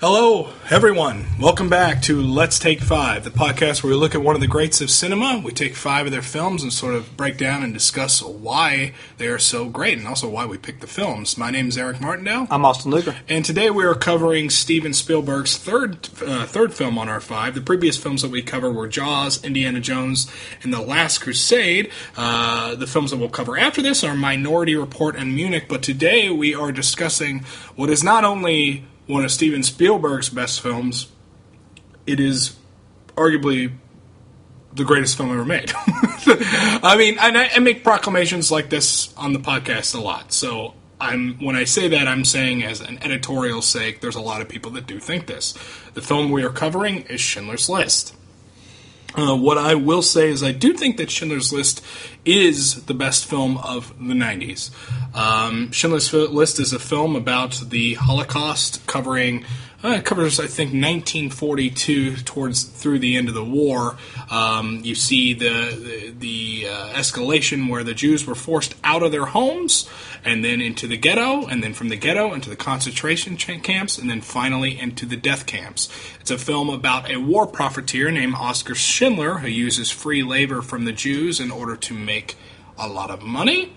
Hello, everyone. Welcome back to Let's Take 5, the podcast where we look at one of the greats of cinema. We take 5 of their films and sort of break down and discuss why they are so great and also why we picked the films. My name is Ray Martindale. I'm Austin Luker. And today we are covering Steven Spielberg's third film on our 5. The previous films that we covered were Jaws, Indiana Jones, and The Last Crusade. The films that we'll cover after this are Minority Report and Munich, but today we are discussing what is not only one of Steven Spielberg's best films, it is arguably the greatest film ever made. I mean, I make proclamations like this on the podcast a lot, so when I say that, I'm saying as an editorial sake, there's a lot of people that do think this. The film we are covering is Schindler's List. What I will say is I do think that Schindler's List is the best film of the 90s. Schindler's List is a film about the Holocaust covers, I think, 1942 through the end of the war. You see the escalation where the Jews were forced out of their homes and then into the ghetto, and then from the ghetto into the concentration camps, and then finally into the death camps. It's a film about a war profiteer named Oskar Schindler who uses free labor from the Jews in order to make a lot of money.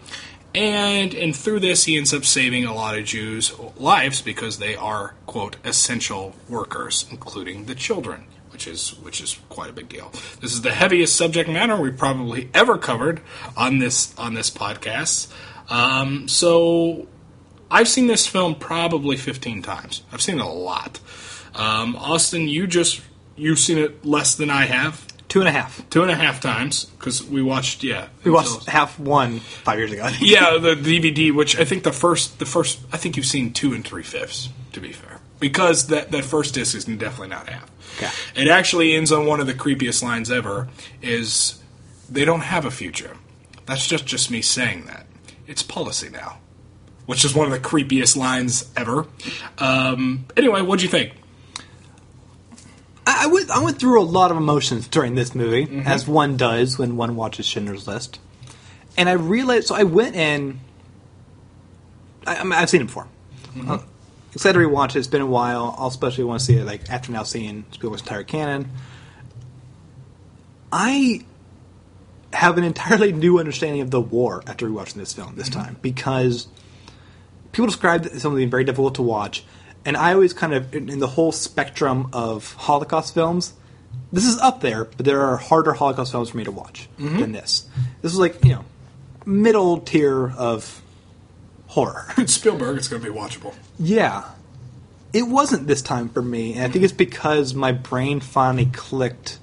And through this, he ends up saving a lot of Jews' lives because they are, quote, essential workers, including the children, which is quite a big deal. This is the heaviest subject matter we've probably ever covered on this podcast. So I've seen this film probably 15 times. I've seen it a lot. Austin, you've seen it less than I have. 2.5. 2.5 times, because we watched, We watched half one 5 years ago. Yeah, the DVD, which I think the first, I think you've seen 2 3/5, to be fair. Because that first disc is definitely not half. Okay. It actually ends on one of the creepiest lines ever, is, they don't have a future. That's just me saying that. It's policy now. Which is one of the creepiest lines ever. Anyway, what'd you think? I went through a lot of emotions during this movie, as one does when one watches Schindler's List. And I realized, so I went in, I've seen it before. Excited to rewatch it. It's been a while. I'll especially want to see it after now seeing Spielberg's entire canon. I have an entirely new understanding of the war after rewatching this film this time, because people described it as something very difficult to watch. And I always kind of, in the whole spectrum of Holocaust films, this is up there, but there are harder Holocaust films for me to watch than this. This was middle tier of horror. It's Spielberg, it's going to be watchable. Yeah. It wasn't this time for me, and I think it's because my brain finally clicked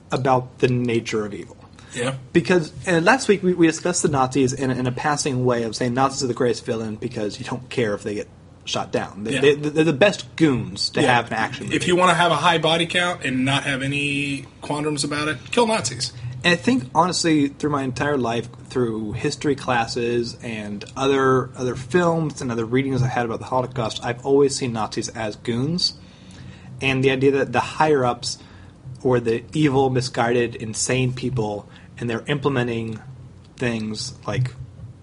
about the nature of evil. Yeah. Because last week we discussed the Nazis in a passing way of saying Nazis are the greatest villain because you don't care if they get shot down. They're the best goons to have an action movie. If you want to have a high body count and not have any quandaries about it, kill Nazis. And I think, honestly, through my entire life, through history classes and other films and other readings I had about the Holocaust, I've always seen Nazis as goons. And the idea that the higher-ups or the evil, misguided, insane people, and they're implementing things like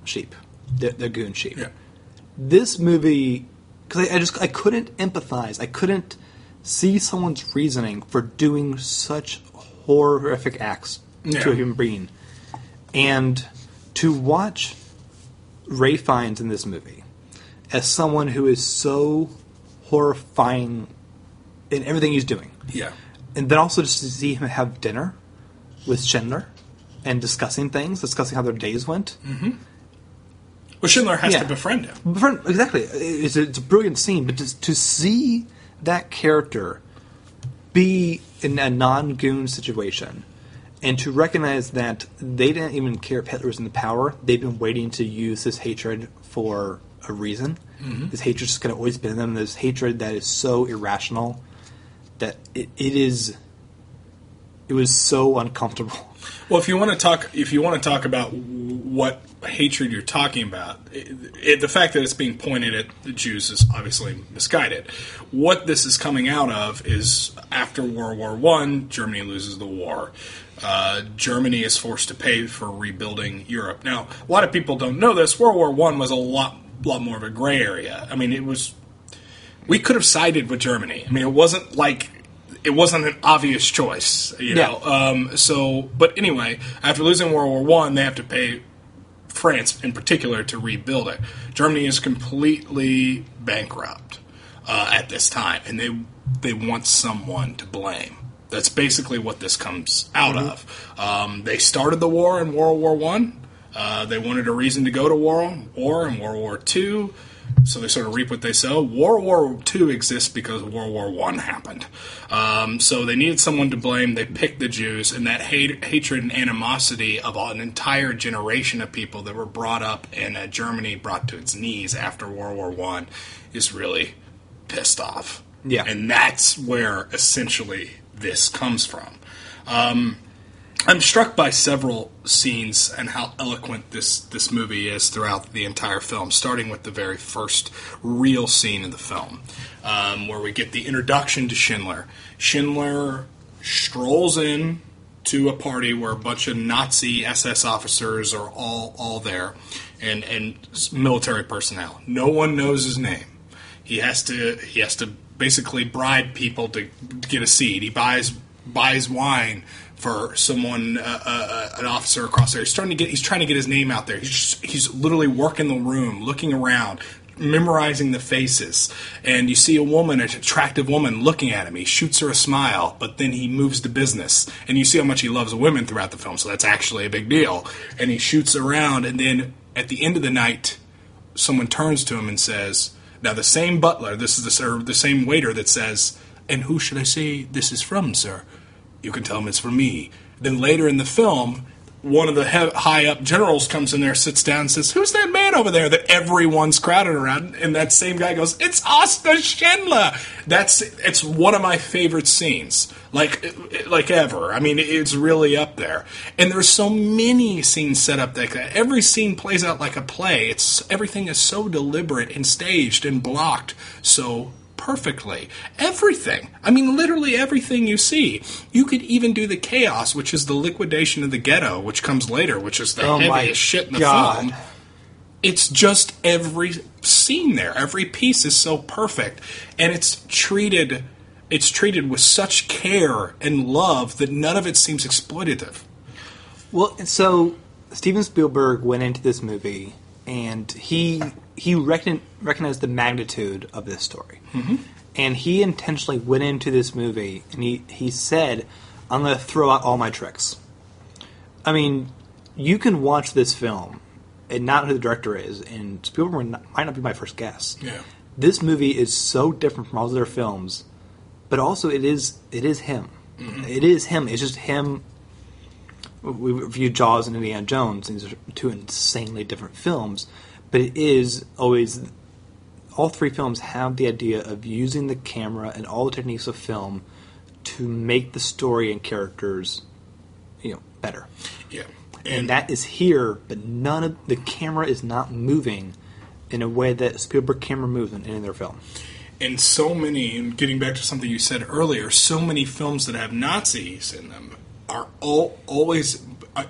sheep. They're goon sheep. Yeah. This movie, because I couldn't empathize. I couldn't see someone's reasoning for doing such horrific acts to a human being. And to watch Ray Fiennes in this movie as someone who is so horrifying in everything he's doing. Yeah. And then also just to see him have dinner with Schindler and discussing how their days went. Mm-hmm. Well, Schindler has to befriend him. Exactly. It's a brilliant scene, but to see that character be in a non-goon situation and to recognize that they didn't even care if Hitler was in the power, they've been waiting to use this hatred for a reason. Mm-hmm. This hatred's just going to always be in them. This hatred that is so irrational that it was so uncomfortable. Well, if you want to talk about what hatred you're talking about, the fact that it's being pointed at the Jews is obviously misguided. What this is coming out of is after World War I, Germany loses the war. Germany is forced to pay for rebuilding Europe. Now, a lot of people don't know this. World War I was a lot more of a gray area. I mean, it was we could have sided with Germany. I mean, it wasn't an obvious choice, you know. But anyway, after losing World War One, they have to pay France in particular to rebuild it. Germany is completely bankrupt at this time, and they want someone to blame. That's basically what this comes out of. They started the war in World War One. They wanted a reason to go to war in World War II, so they sort of reap what they sow. World War II exists because World War I happened. So they needed someone to blame. They picked the Jews, and that hatred and animosity of an entire generation of people that were brought up in Germany, brought to its knees after World War I, is really pissed off. Yeah. And that's where, essentially, this comes from. I'm struck by several scenes and how eloquent this movie is throughout the entire film, starting with the very first real scene in the film, where we get the introduction to Schindler. Schindler strolls in to a party where a bunch of Nazi SS officers are all there, and military personnel. No one knows his name. He has to basically bribe people to get a seat. He buys wine for someone, an officer across there. He's trying to get his name out there. He's literally working the room, looking around, memorizing the faces. And you see a woman, an attractive woman, looking at him. He shoots her a smile, but then he moves to business. And you see how much he loves women throughout the film, so that's actually a big deal. And he shoots around, and then at the end of the night, someone turns to him and says, now the same butler, this is the same waiter that says, and who should I say this is from, sir? You can tell him it's from me. Then later in the film, one of the high-up generals comes in there, sits down, and says, who's that man over there that everyone's crowded around? And that same guy goes, it's Oskar Schindler! It's one of my favorite scenes, like ever. I mean, it's really up there. And there's so many scenes set up like that. Every scene plays out like a play. Everything is so deliberate and staged and blocked so perfectly. Everything. I mean, literally everything you see. You could even do the chaos, which is the liquidation of the ghetto, which comes later, which is the heaviest shit in the film. It's just every scene there. Every piece is so perfect. And it's treated with such care and love that none of it seems exploitative. Well, so Steven Spielberg went into this movie and he recognized the magnitude of this story. Mm-hmm. And he intentionally went into this movie and he said, I'm going to throw out all my tricks. I mean, you can watch this film and not know who the director is, and Spielberg might not be my first guess. Yeah. This movie is so different from all other films, but also it is him. Mm-hmm. It is him. It's just him. We reviewed Jaws and Indiana Jones, and these are two insanely different films, but it is always, all three films have the idea of using the camera and all the techniques of film to make the story and characters, better. Yeah. And that is here, but none of the camera is not moving in a way that Spielberg camera moves in any of their film. And so many, and getting back to something you said earlier, so many films that have Nazis in them are always,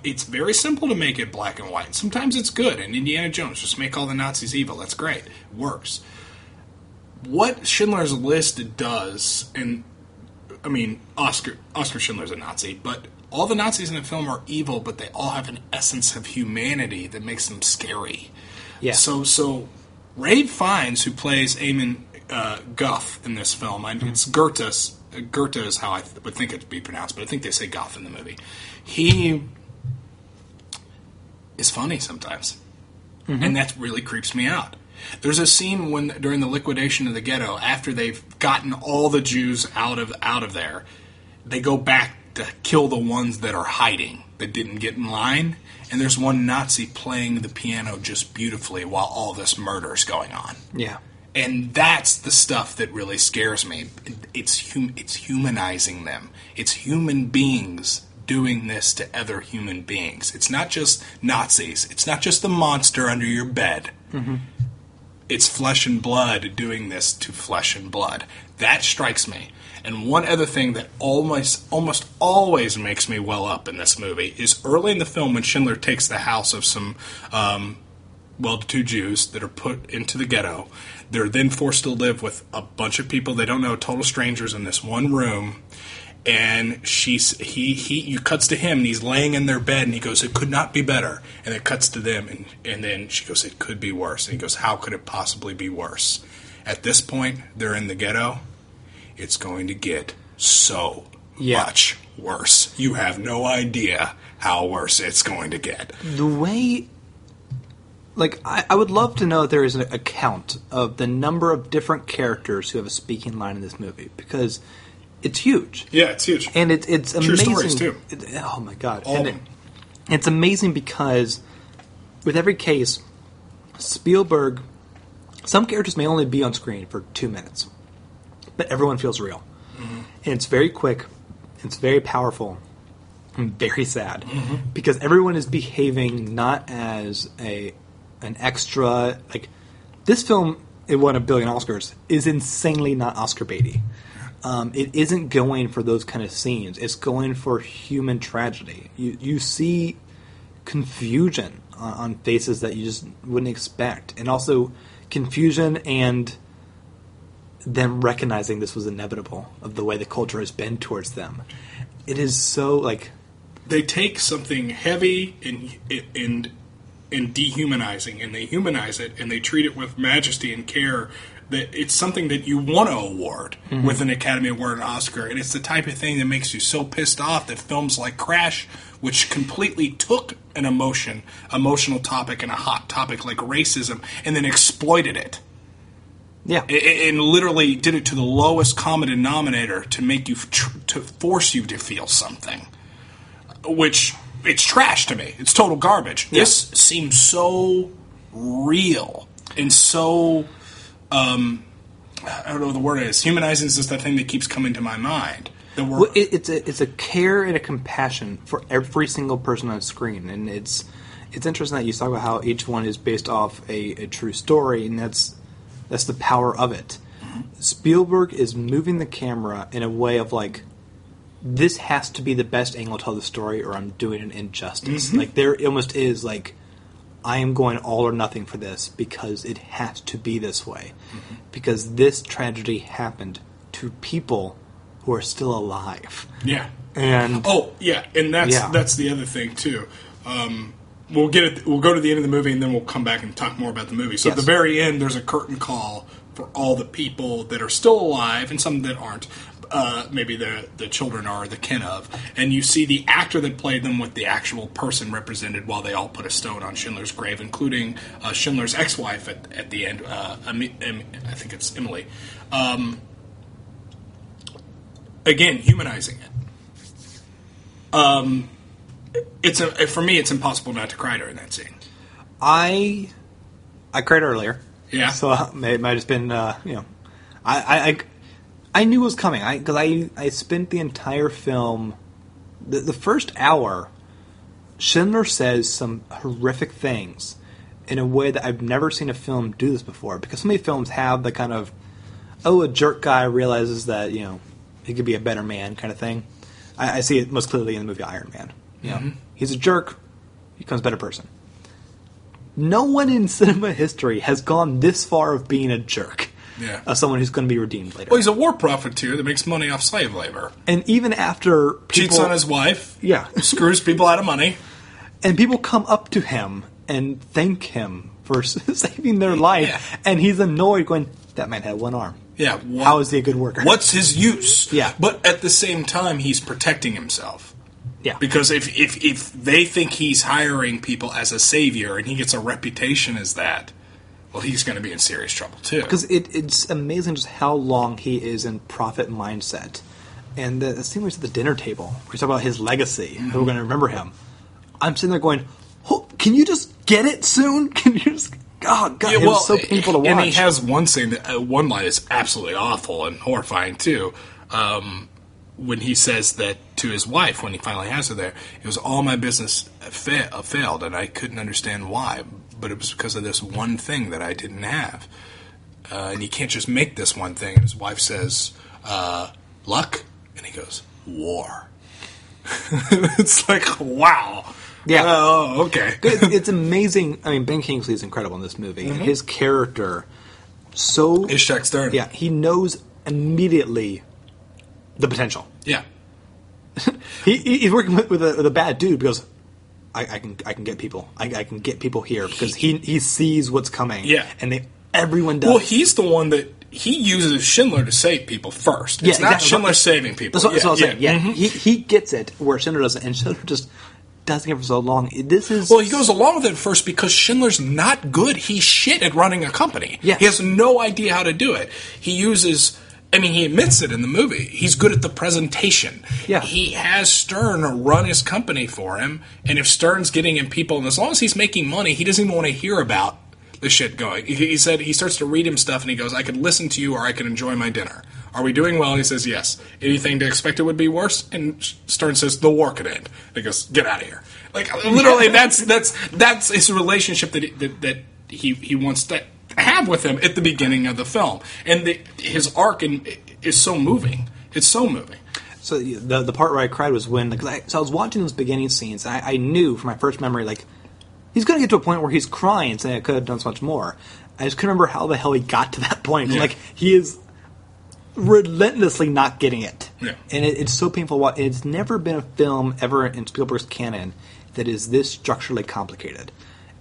it's very simple to make it black and white. Sometimes it's good. In Indiana Jones, just make all the Nazis evil. That's great. It works. What Schindler's List does, and I mean, Oscar Schindler's a Nazi, but all the Nazis in the film are evil, but they all have an essence of humanity that makes them scary. Yeah. So Ray Fiennes, who plays Eamon Guth in this film, and it's Goethe is how I would think it would be pronounced, but I think they say Guth in the movie. He is funny sometimes, and that really creeps me out. There's a scene during the liquidation of the ghetto, after they've gotten all the Jews out of there, they go back to kill the ones that are hiding, that didn't get in line, and there's one Nazi playing the piano just beautifully while all this murder's going on. Yeah. And that's the stuff that really scares me. It's humanizing them. It's human beings doing this to other human beings. It's not just Nazis. It's not just the monster under your bed. Mm-hmm. It's flesh and blood doing this to flesh and blood. That strikes me. And one other thing that almost always makes me well up in this movie is early in the film when Schindler takes the house of some well, the two Jews that are put into the ghetto. They're then forced to live with a bunch of people they don't know, total strangers, in this one room. And you cuts to him, and he's laying in their bed, and he goes, "It could not be better." And it cuts to them, and then she goes, "It could be worse." And he goes, "How could it possibly be worse?" At this point, they're in the ghetto. It's going to get so much worse. You have no idea how worse it's going to get. The way... Like, I would love to know if there is an account of the number of different characters who have a speaking line in this movie, because... It's huge. Yeah, it's huge. And it's amazing. True stories, too. Oh, my God. All of them. It's amazing because with every case, Spielberg, some characters may only be on screen for 2 minutes, but everyone feels real. Mm-hmm. And it's very quick, it's very powerful, and very sad. Mm-hmm. Because everyone is behaving not as an extra. Like, this film, it won 1 billion Oscars, is insanely not Oscar baity. It isn't going for those kind of scenes. It's going for human tragedy. You see confusion on faces that you just wouldn't expect. And also confusion and them recognizing this was inevitable of the way the culture has been towards them. It is so, like... They take something heavy and dehumanizing, and they humanize it, and they treat it with majesty and care. That it's something that you want to award with an Academy Award and Oscar, and it's the type of thing that makes you so pissed off that films like Crash, which completely took an emotional topic and a hot topic like racism, and then exploited it. Yeah, and literally did it to the lowest common denominator to make you to force you to feel something, which it's trash to me. It's total garbage. Yeah. This seems so real and so. I don't know what the word is. Humanizing is just the thing that keeps coming to my mind. Well, it's a care and a compassion for every single person on screen, and it's interesting that you talk about how each one is based off a true story, and that's the power of it. Mm-hmm. Spielberg is moving the camera in a way of like, this has to be the best angle to tell the story, or I'm doing an injustice. Mm-hmm. Like there almost is like, I am going all or nothing for this because it has to be this way. Mm-hmm. Because this tragedy happened to people who are still alive. Yeah. And that's the other thing too. We'll go to the end of the movie, and then we'll come back and talk more about the movie. So at the very end, there's a curtain call for all the people that are still alive and some that aren't. Maybe the children are the kin of, and you see the actor that played them with the actual person represented while they all put a stone on Schindler's grave, including Schindler's ex-wife at the end. I think it's Emily. Again, humanizing it. For me, it's impossible not to cry during that scene. I cried earlier. Yeah. So it might have just been I knew it was coming because I spent the entire film, the first hour, Schindler says some horrific things in a way that I've never seen a film do this before, because so many films have the kind of, a jerk guy realizes that, he could be a better man kind of thing. I see it most clearly in the movie Iron Man. He's a jerk, he becomes a better person. No one in cinema history has gone this far of being a jerk. Yeah. As someone who's going to be redeemed later. Well, he's a war profiteer that makes money off slave labor. And even after people... Cheats on his wife. Yeah. Screws people out of money. And people come up to him and thank him for saving their life. Yeah. And he's annoyed going, that man had one arm. Yeah. How is he a good worker? What's his use? Yeah. But at the same time, he's protecting himself. Yeah. Because if they think he's hiring people as a savior and he gets a reputation as that... Well, he's going to be in serious trouble, too. Because it's amazing just how long he is in profit mindset. And the scene where he's at the dinner table, where he's talking about his legacy, mm-hmm. who we're going to remember him. I'm sitting there going, can you just get it soon? Can you just... God, yeah, it was so painful to watch. And he has one scene, one line is absolutely awful and horrifying, too. When he says that to his wife, when he finally has her there, it was all my business failed, and I couldn't understand why. But it was because of this one thing that I didn't have. And you can't just make this one thing. And his wife says, luck? And he goes, war. It's like, wow. Yeah. Oh, okay. It's amazing. I mean, Ben Kingsley is incredible in this movie. And his character, Is Jack Stern. Yeah, he knows immediately the potential. Yeah. He's working with a bad dude because I can get people. I can get people here because he sees what's coming. Yeah. And everyone does. Well, he's the one that he uses Schindler to save people first. It's not Schindler saving people. That's what I'm saying. Yeah. Mm-hmm. He gets it where Schindler doesn't, and Schindler just doesn't get it for so long. Well, he goes along with it first because Schindler's not good. He's shit at running a company. Yes. He has no idea how to do it. He uses... I mean, he admits it in the movie. He's good at the presentation. Yeah. He has Stern run his company for him, and if Stern's getting him people, and as long as he's making money, he doesn't even want to hear about the shit going. He said he starts to read him stuff, and he goes, I could listen to you or I could enjoy my dinner. Are we doing well? And he says, yes. Anything to expect it would be worse? And Stern says, the war could end. And he goes, get out of here. Like, literally, that's his relationship that he wants to have with him at the beginning of the film. And his arc is so moving. It's so moving. So the part where I cried was when... So I was watching those beginning scenes, and I knew from my first memory, like, he's going to get to a point where he's crying and saying I could have done so much more. I just couldn't remember how the hell he got to that point. Yeah. Like, he is relentlessly not getting it. Yeah. And it's so painful. It's never been a film ever in Spielberg's canon that is this structurally complicated.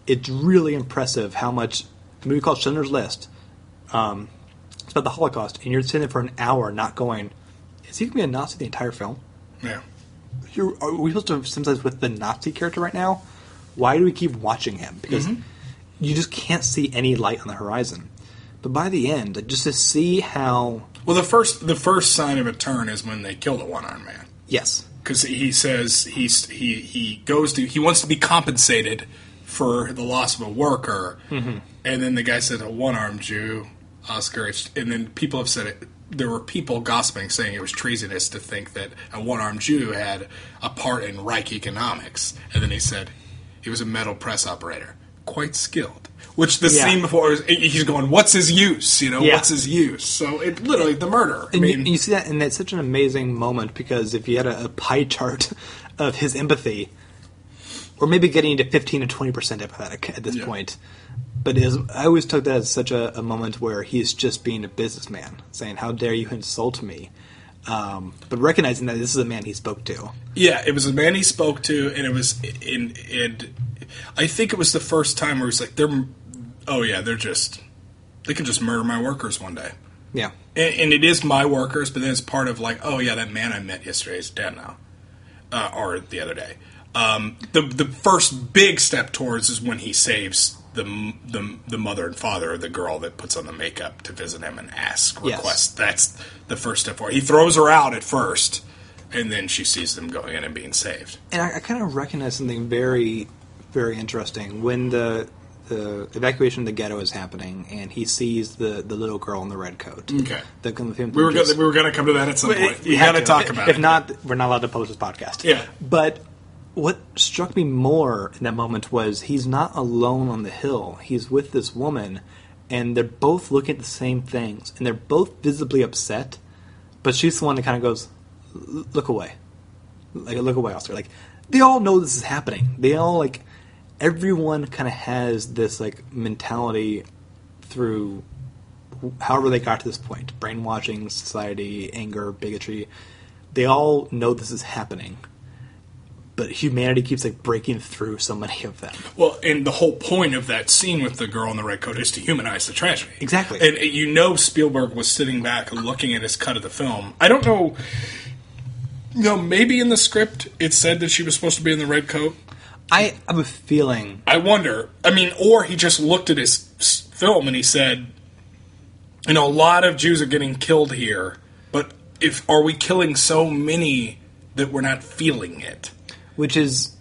It's really impressive how much... A movie called Schindler's List. It's about the Holocaust, and you're sitting there for an hour not going, is he going to be a Nazi the entire film? Yeah. Are we supposed to sympathize with the Nazi character right now? Why do we keep watching him? Because you just can't see any light on the horizon. But by the end, just to see how... Well, the first sign of a turn is when they kill the one-armed man. Yes. Because he says he wants to be compensated for the loss of a worker, and then the guy said a one-armed Jew, Oscar, and then people have said it. There were people gossiping saying it was treasonous to think that a one-armed Jew had a part in Reich economics, and then he said he was a metal press operator, quite skilled. Which the scene before he's going, what's his use? What's his use? So it literally the murder. And you see that, and that's such an amazing moment because if you had a pie chart of his empathy. Or maybe getting to 15 to 20% empathetic at this point. But I always took that as such a moment where he's just being a businessman, saying, how dare you insult me? But recognizing that this is a man he spoke to. Yeah, it was a man he spoke to, and it was... And I think it was the first time where it was like, they can just murder my workers one day. Yeah. And it is my workers, but then it's part of like, oh yeah, that man I met yesterday is dead now. Or the other day. The first big step towards is when he saves the mother and father of the girl that puts on the makeup to visit him and requests. That's the first step forward. He throws her out at first, and then she sees them going in and being saved. And I kind of recognize something very, very interesting. When the evacuation of the ghetto is happening, and he sees the little girl in the red coat. Okay. We were going to come to that at some point. You got to talk about it. If not, we're not allowed to post this podcast. Yeah. But... What struck me more in that moment was he's not alone on the hill. He's with this woman, and they're both looking at the same things, and they're both visibly upset, but she's the one that kind of goes, look away. Like, look away, Oscar. Like, they all know this is happening. They all, like, everyone kind of has this, like, mentality through however they got to this point. Brainwashing, society, anger, bigotry. They all know this is happening. But humanity keeps like breaking through so many of them. Well, and the whole point of that scene with the girl in the red coat is to humanize the tragedy. Exactly. And Spielberg was sitting back and looking at his cut of the film. I don't know. Maybe in the script it said that she was supposed to be in the red coat. I have a feeling. I wonder. Or he just looked at his film and he said, a lot of Jews are getting killed here, but are we killing so many that we're not feeling it? Which is,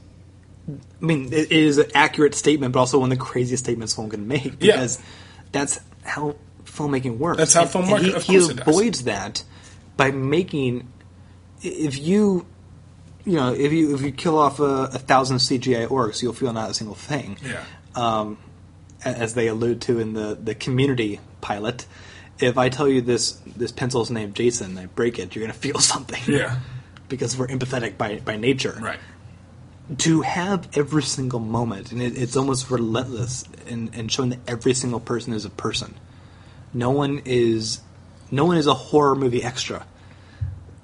it is an accurate statement, but also one of the craziest statements film can make. Because that's how filmmaking works. That's how film works. He avoids that by making, if you kill off 1,000 CGI orcs, you'll feel not a single thing. Yeah. As they allude to in the Community pilot, if I tell you this pencil's named Jason, I break it, you're going to feel something. Yeah. Because we're empathetic by nature. Right. to have every single moment, and it's almost relentless in showing that every single person is a person. No one is a horror movie extra.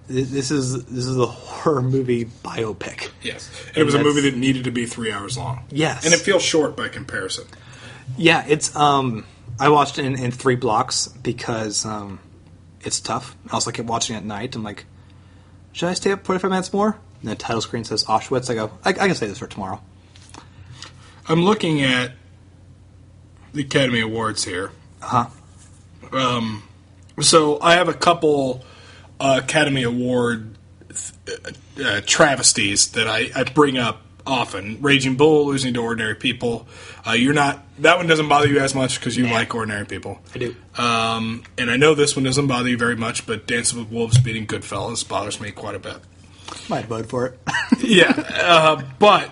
This is a horror movie biopic. Yes, and it was a movie that needed to be 3 hours long. Yes, and it feels short by comparison. Yeah, it's. I watched it in 3 blocks because it's tough. I also kept watching it at night. I'm like, should I stay up 45 minutes more? And the title screen says Auschwitz. I go, I can say this for tomorrow. I'm looking at the Academy Awards here. So I have a couple Academy Award travesties that I bring up often. Raging Bull, Losing to Ordinary People. That one doesn't bother you as much because you like Ordinary People. I do. And I know this one doesn't bother you very much, but Dancing with Wolves beating Goodfellas bothers me quite a bit. Might vote for it. Yeah, but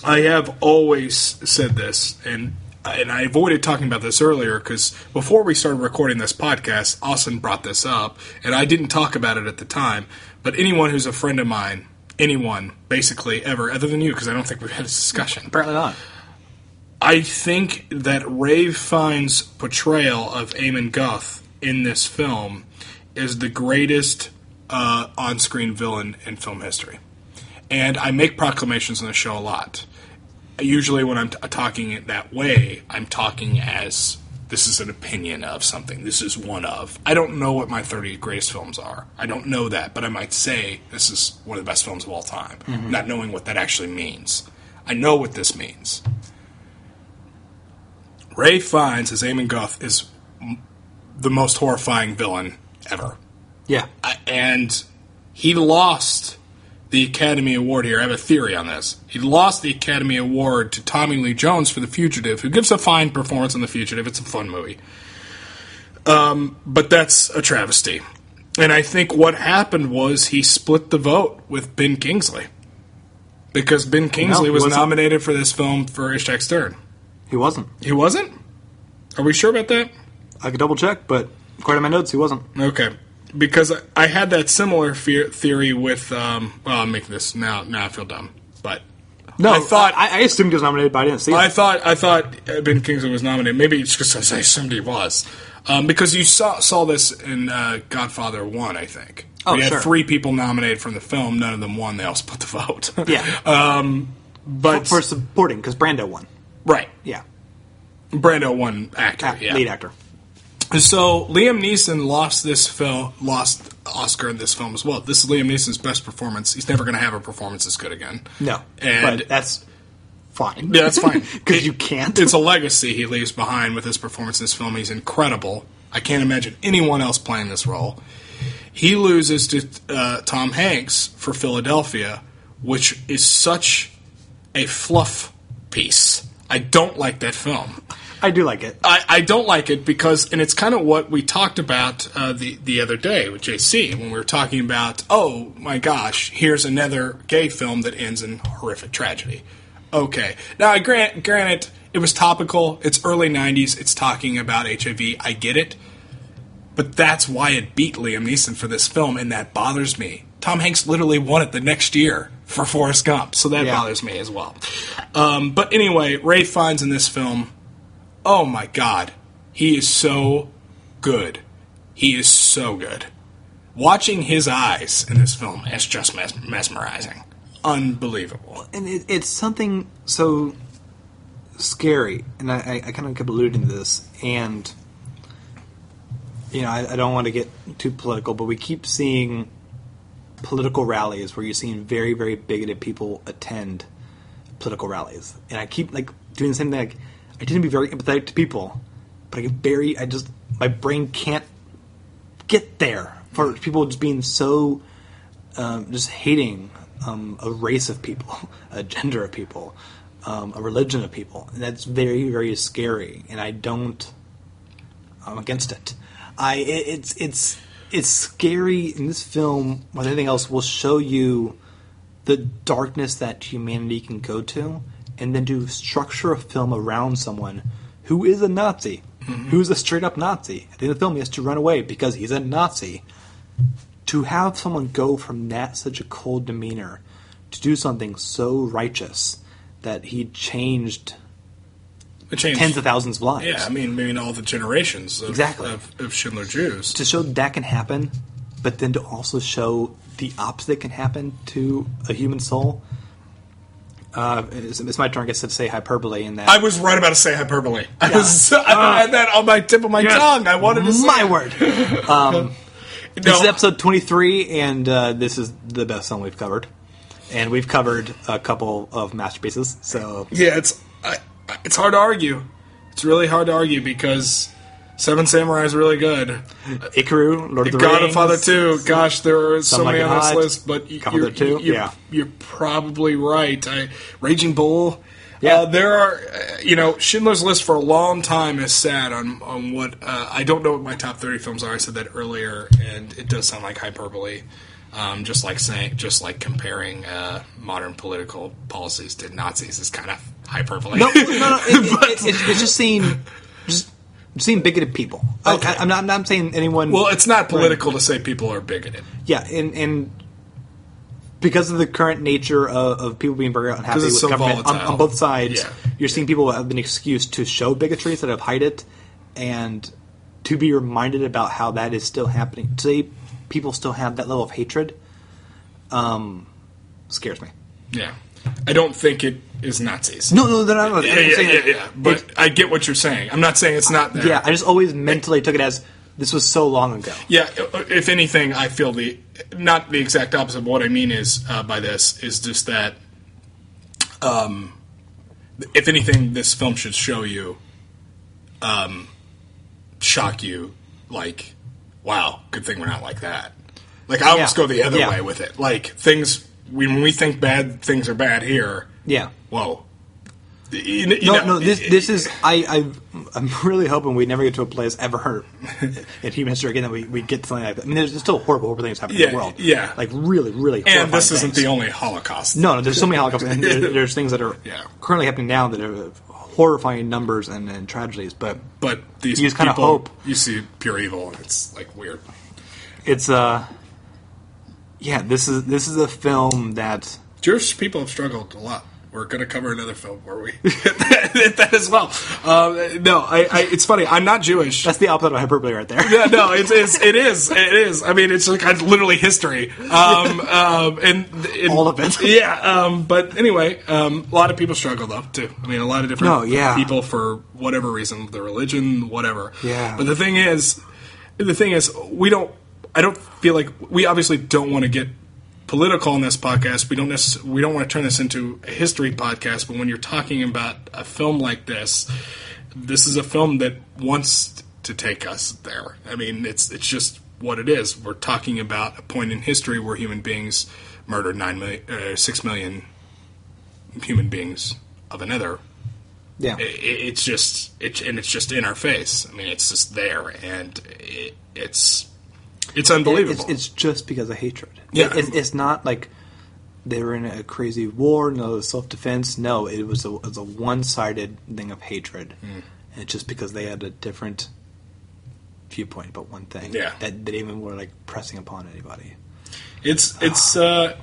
I have always said this, and I avoided talking about this earlier because before we started recording this podcast, Austin brought this up, and I didn't talk about it at the time, but anyone who's a friend of mine, anyone, basically, ever, other than you, because I don't think we've had this discussion. Apparently not. I think that Ray Fiennes' portrayal of Eamon Guth in this film is the greatest on-screen villain in film history. And I make proclamations on the show a lot. Usually when I'm talking it that way, I'm talking as this is an opinion of something. This is one of. I don't know what my 30 greatest films are. I don't know that, but I might say this is one of the best films of all time, not knowing what that actually means. I know what this means. Ray Fiennes as Eamon Guth is the most horrifying villain ever. Yeah. And he lost the Academy Award here. I have a theory on this. He lost the Academy Award to Tommy Lee Jones for The Fugitive, who gives a fine performance in The Fugitive. It's a fun movie. But that's a travesty. And I think what happened was he split the vote with Ben Kingsley. Because Ben Kingsley was nominated for this film for Ishak Stern. He wasn't. He wasn't? Are we sure about that? I could double check, but according to my notes, he wasn't. Okay. Because I had that similar theory with, I'm making this, now I feel dumb. But no, I assumed he was nominated, but I didn't see it. I thought Ben Kingsley was nominated. Maybe it's just because I assumed he was. Because you saw this in Godfather 1, I think. Oh, you had sure. 3 people nominated from the film, none of them won, they all split the vote. Yeah. But for supporting, because Brando won. Right. Yeah. Brando won actor, yeah. Lead actor. So Liam Neeson lost Oscar in this film as well. This is Liam Neeson's best performance. He's never going to have a performance as good again. No, but that's fine. Yeah, that's fine. Because you can't. It's a legacy he leaves behind with his performance in this film. He's incredible. I can't imagine anyone else playing this role. He loses to Tom Hanks for Philadelphia, which is such a fluff piece. I don't like that film. I do like it. I don't like it because, and it's kind of what we talked about the other day with JC when we were talking about, oh my gosh, here's another gay film that ends in horrific tragedy. Okay. Now, granted, it was topical. It's early 90s. It's talking about HIV. I get it. But that's why it beat Liam Neeson for this film, and that bothers me. Tom Hanks literally won it the next year for Forrest Gump, so that bothers me as well. But anyway, Ray Fiennes in this film, oh my God, he is so good. He is so good. Watching his eyes in this film is just mesmerizing. Unbelievable. And it's something so scary, and I kind of kept alluding to this, and you know, I don't want to get too political, but we keep seeing political rallies where you're seeing very, very bigoted people attend political rallies. And I keep doing the same thing. I tend to be very empathetic to people, but my brain can't get there for people just being so, just hating a race of people, a gender of people, a religion of people. And that's very, very scary. And I'm against it. It's scary, and this film, more than anything else, will show you the darkness that humanity can go to, and then to structure a film around someone who is a Nazi, who's a straight-up Nazi. At the end of the film, he has to run away because he's a Nazi. To have someone go from that, such a cold demeanor, to do something so righteous that he changed tens of thousands of lives. Yeah, I mean all the generations of Schindler Jews. To show that can happen, but then to also show the opposite can happen to a human soul. It's my turn, I guess, to say hyperbole in that. I was right about to say hyperbole. I had that on my tip of my tongue. I wanted to say my word. This is episode 23, and this is the best film we've covered. And we've covered a couple of masterpieces. So yeah, it's hard to argue. It's really hard to argue because Seven Samurai is really good. Ikaru, Lord of the Rings. Godfather 2. Gosh, there are so many on this list, but you're probably right. Raging Bull. Yeah. There are, Schindler's List for a long time has sat on what, I don't know what my top 30 films are. I said that earlier, and it does sound like hyperbole. Just like comparing modern political policies to Nazis is kind of hyperbole. No. It's just seeing bigoted people. Okay. I'm not saying anyone. Well, it's not political to say people are bigoted. Yeah, and because of the current nature of people being very unhappy with so government on both sides, yeah. You're seeing people have an excuse to show bigotry instead of hide it, and to be reminded about how that is still happening. Today, people still have that level of hatred. Scares me. Yeah. I don't think it is Nazis. No, they're not. Yeah. But I get what you're saying. I'm not saying it's not there. Yeah, I just always mentally took it as this was so long ago. Yeah, if anything, I feel not the exact opposite. But what I mean is by this is just that, if anything, this film should show you, shock you, like, wow, good thing we're not like that. Like, I almost go the other way with it. Like, things, when we think bad things are bad here, whoa. This is, I'm really hoping we never get to a place ever in human history again that we get something like that. I mean, there's still horrible things happening in the world. Yeah. Like, really, really horrifying And this isn't things. the only Holocaust. No, there's so many Holocausts, and there's things that are currently happening now that are horrifying numbers and tragedies, but these you just kind of hope. You see pure evil, and it's, like, weird. It's, this is a film that... Jewish people have struggled a lot. We're going to cover another film where we hit that as well. It's funny. I'm not Jewish. That's the opposite of hyperbole right there. Yeah, no, it is. I mean, it's like literally history. And all of it. Yeah. But anyway, a lot of people struggle though too. I mean, a lot of different people for whatever reason, their religion, whatever. Yeah. But the thing is, I don't feel like we obviously don't want to get political in this podcast. We don't want to turn this into a history podcast, but when you're talking about a film like this is a film that wants to take us there. I mean, it's just what it is. We're talking about a point in history where human beings murdered 6 million human beings of another. Yeah, it's just in our face. I mean, it's just there, and it's unbelievable. It's just because of hatred. Yeah. It's not like they were in a crazy war, no self-defense. No, it was a one-sided thing of hatred. And it's just because they had a different viewpoint about one thing. Yeah. That they even were, like, pressing upon anybody. And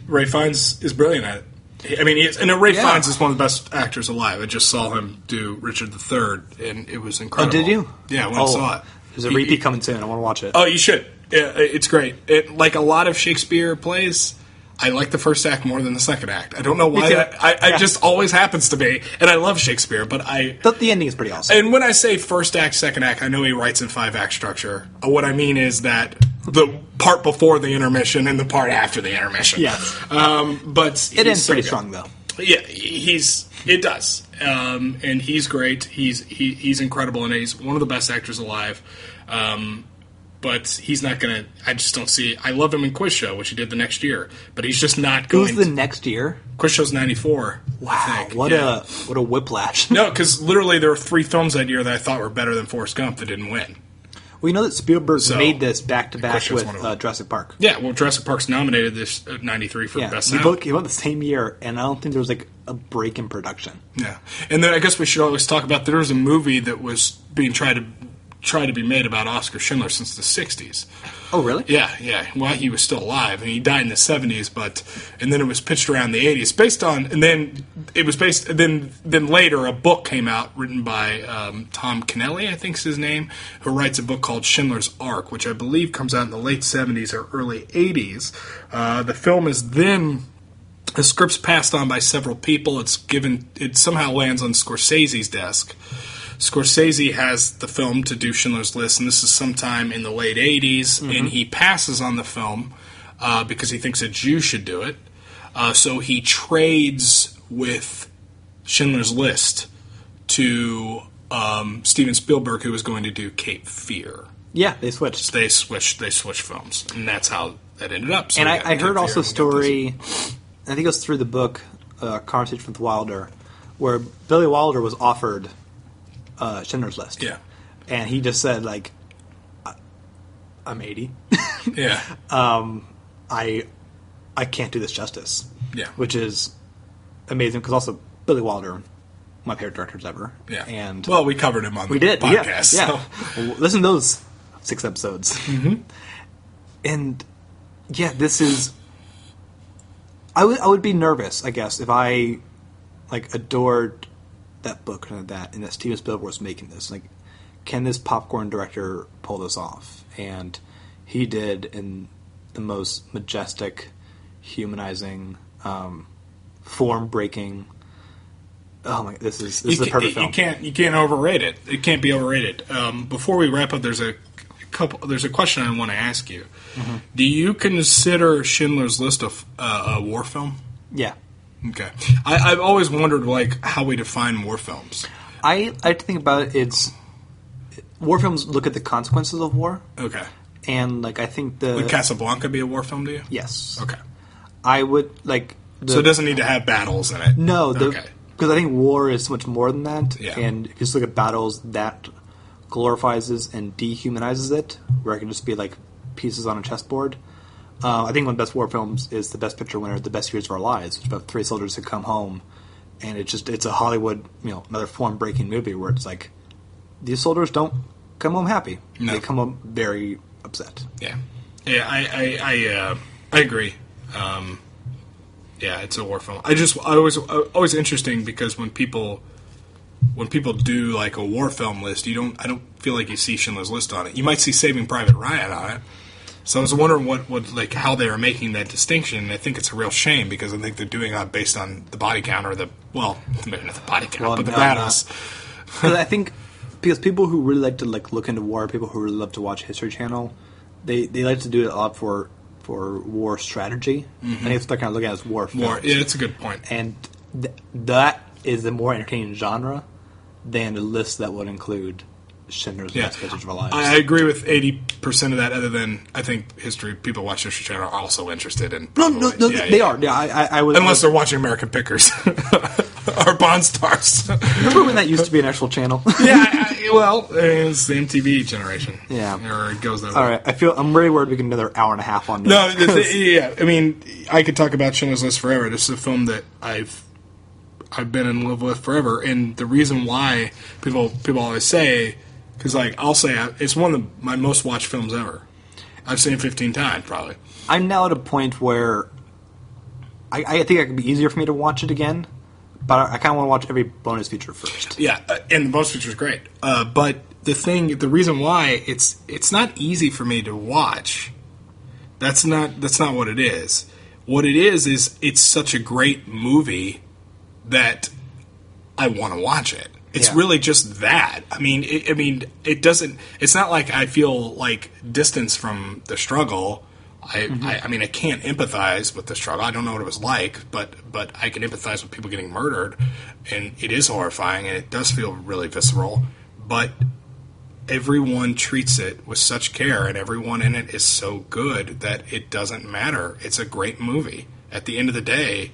Ray Fiennes is brilliant at it. I mean, Ray Fiennes is one of the best actors alive. I just saw him do Richard III, and it was incredible. Oh, did you? Yeah, when I saw it. There's a repeat coming soon. I want to watch it. Oh, you should. It's great. Like a lot of Shakespeare plays, I like the first act more than the second act. I don't know why. It just always happens to me. And I love Shakespeare, but the ending is pretty awesome. And when I say first act, second act, I know he writes in 5-act structure. What I mean is that the part before the intermission and the part after the intermission. Yes. But it ends pretty strong, though. Yeah, it does. And he's great. He's incredible, and he's one of the best actors alive. But he's not going to... I just don't see... I love him in Quiz Show, which he did the next year. But he's just not going... Who's the next year? Quiz Show's 94, wow, I think. What a whiplash. No, because literally there were 3 films that year that I thought were better than Forrest Gump that didn't win. Well, you know that Spielberg made this back-to-back with Jurassic Park. Yeah, well, Jurassic Park's nominated this 93 for Best Sound. He won the same year, and I don't think there was, like, a break in production. Yeah. And then I guess we should always talk about there was a movie that was being tried to tried to be made about Oscar Schindler since the 60s. Oh, really? Yeah. Well, he was still alive, and he died in the 70s. And then it was pitched around the 80s, then later a book came out written by Tom Kennelly, I think's his name, who writes a book called Schindler's Ark, which I believe comes out in the late 70s or early 80s. The film is then. The script's passed on by several people. It somehow lands on Scorsese's desk. Scorsese has the film to do Schindler's List, and this is sometime in the late 80s, and he passes on the film because he thinks a Jew should do it. So he trades with Schindler's List to Steven Spielberg, who was going to do Cape Fear. Yeah, they switched. They switched films, and that's how that ended up. So and I heard also a story, I think it was through the book Conversation with Wilder, where Billy Wilder was offered Schindler's List. Yeah. And he just said, like, I'm 80. Yeah. I can't do this justice. Yeah. Which is amazing, because also Billy Wilder, my favorite directors ever. Yeah. And well, we covered him on the podcast. Yeah. So. Well, listen to those 6 episodes. Mm-hmm. And, yeah, this is... I would be nervous, I guess, if I, like, adored that book and that Steven Spielberg was making this. Like, can this popcorn director pull this off? And he did in the most majestic, humanizing, form-breaking. Oh my! This is the perfect film. You can't overrate it. It can't be overrated. Before we wrap up, there's a question I want to ask you. Mm-hmm. Do you consider Schindler's List a war film? Yeah. Okay. I've always wondered, like, how we define war films. I like to think about it. War films look at the consequences of war. Okay. And, like, I think Would Casablanca be a war film to you? Yes. Okay. I would, like... So it doesn't need to have battles in it? No. Okay. Because I think war is so much more than that. Yeah. And if you just look at battles, that glorifies and dehumanizes it, where it can just be, like, pieces on a chessboard. I think one of the best war films is The Best Picture winner, The Best Years of Our Lives, which is about 3 soldiers who come home, and it's a Hollywood, another form-breaking movie where it's like, these soldiers don't come home happy. No. They come home very upset. Yeah. Yeah, I agree. Yeah, it's a war film. Always interesting because when people do like a war film list, I don't feel like you see Schindler's List on it. You might see Saving Private Ryan on it. So I was wondering how they are making that distinction. And I think it's a real shame because I think they're doing that based on the body count maybe not the body count, but the battles. But I think because people who really like to look into war, people who really love to watch History Channel, they like to do it a lot for war strategy. Mm-hmm. I think it's they're kind of looking at it as war films. Yeah, that's a good point. And that is a more entertaining genre than a list that would include Schindler's List, Pictures of Our Lives. I agree with 80% of that. Other than I think people watch History Channel are also interested in. No, they are. Yeah, I would. Unless they're watching American Pickers or Bond Stars. Remember when that used to be an actual channel? Yeah. It's the MTV generation. Yeah, or it goes that way. All right, I'm really worried we get another hour and a half on this. No, yeah. I mean, I could talk about Schindler's List forever. This is a film that I've been in love with forever, and the reason why people always say. Because, I'll say it's one of my most watched films ever. I've seen it 15 times, probably. I'm now at a point where I think it could be easier for me to watch it again, but I kind of want to watch every bonus feature first. Yeah, and the bonus feature is great. But the reason why it's not easy for me to watch. That's not what it is. What it is it's such a great movie that I want to watch it. It's really just that. I mean, it doesn't. It's not like I feel like distance from the struggle. I mean, I can't empathize with the struggle. I don't know what it was like, but I can empathize with people getting murdered, and it is horrifying, and it does feel really visceral. But everyone treats it with such care, and everyone in it is so good that it doesn't matter. It's a great movie. At the end of the day,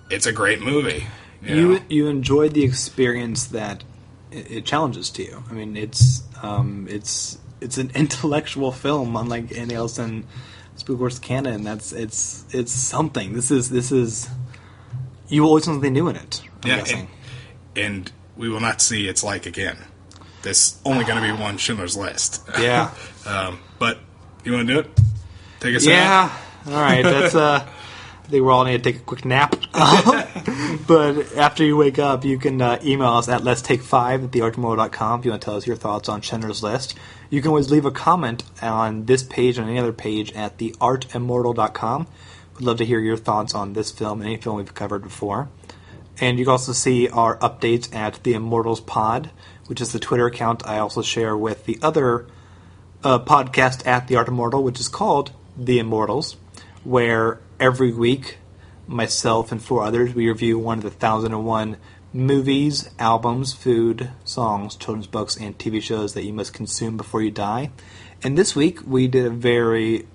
it's a great movie. You enjoyed the experience that it challenges to you. I mean, it's an intellectual film, unlike anything else in Spielberg's canon. It's something. This is you always see something new in it. I'm guessing. And we will not see its like again. there's only going to be one Schindler's List. Yeah. But you want to do it? Take us out? Yeah. All right. That's. I think we all need to take a quick nap. But after you wake up, you can email us at letstake5@theartimmortal.com if you want to tell us your thoughts on Schindler's List. You can always leave a comment on this page and any other page at theartimmortal.com. We'd love to hear your thoughts on this film and any film we've covered before. And you can also see our updates at the Immortals Pod, which is the Twitter account I also share with the other podcast at The Art Immortal, which is called The Immortals, where every week, myself and 4 others, we review one of the 1001 movies, albums, food, songs, children's books, and TV shows that you must consume before you die. And this week, we did a very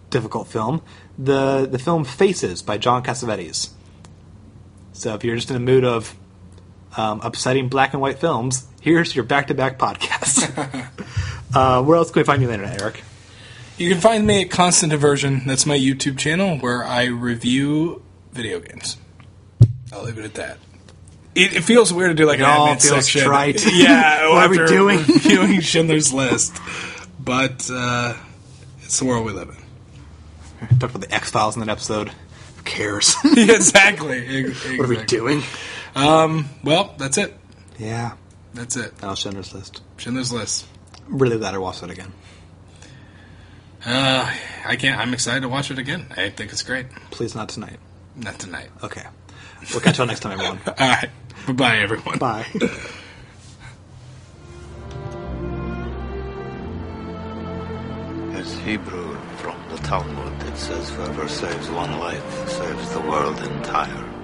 difficult film, the film Faces by John Cassavetes. So if you're just in a mood of upsetting black and white films, here's your back-to-back podcast. Where else can we find you on the internet, Eric? You can find me at Constant Diversion. That's my YouTube channel where I review video games. I'll leave it at that. It feels weird to do like an admin feels section. Trite. Yeah, what are we doing? Reviewing Schindler's List. But it's the world we live in. Talked about the X-Files in that episode. Who cares? Yeah, exactly. What are we doing? Well, that's it. Yeah. That's it. That was Schindler's List. Schindler's List. Really glad I watched it again. I can't. I'm excited to watch it again. I think it's great. Please not tonight. Not tonight. Okay. We'll catch you next time, everyone. All right. Bye-bye, everyone. Bye. It's Hebrew from the Talmud. It says, whoever saves one life saves the world entire.